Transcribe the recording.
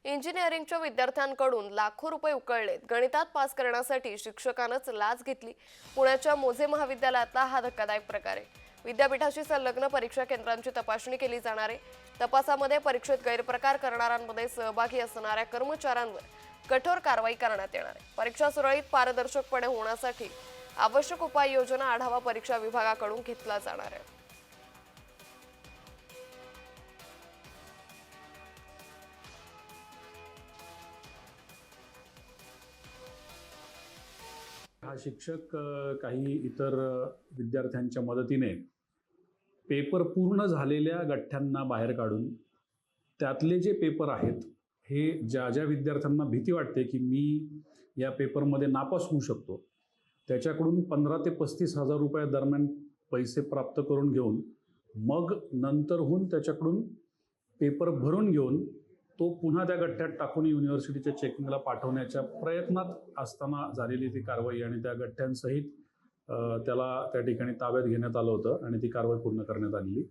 इंजिनिअरिंगच्या विद्यार्थ्यांकडून लाखो रुपये उकळलेत। गणितात पास करण्यासाठी शिक्षकानंच लाच घेतली। पुण्याच्या मोझे महाविद्यालयातला हा धक्कादायक प्रकार आहे। विद्यापीठाशी संलग्न परीक्षा केंद्रांची तपासणी केली जाणार आहे। तपासामध्ये परीक्षेत गैरप्रकार करणाऱ्यांमध्ये सहभागी असणाऱ्या कर्मचाऱ्यांवर कठोर कारवाई करण्यात येणार आहे। परीक्षा सुरळीत पारदर्शकपणे होण्यासाठी आवश्यक उपाययोजना आढावा परीक्षा विभागाकडून घेतला जाणार आहे। हा शिक्षक काही इतर विद्यार्थ्यांच्या मदतीने पेपर पूर्ण झालेल्या गठ्ठ्यांना बाहेर काढून त्यातले जे पेपर आहेत हे ज्या ज्या विद्यार्थ्यांना भीती वाटते की मी या पेपरमध्ये नापास होऊ शकतो त्याच्याकडून 15 ते 35 हजार रुपये दरम्यान पैसे प्राप्त करून घेऊन मग नंतरहून त्याच्याकडून पेपर भरून घेऊन तो पुन्हा त्या गठ्ठ्यात टाकून युनिव्हर्सिटीच्या चेकिंगला पाठवण्याच्या प्रयत्नात असताना झालेली ती कारवाई आणि त्या गठ्ठ्यांसहित त्याला त्या ठिकाणी ताब्यात घेण्यात आलं होतं आणि ती कारवाई पूर्ण करण्यात आलेली।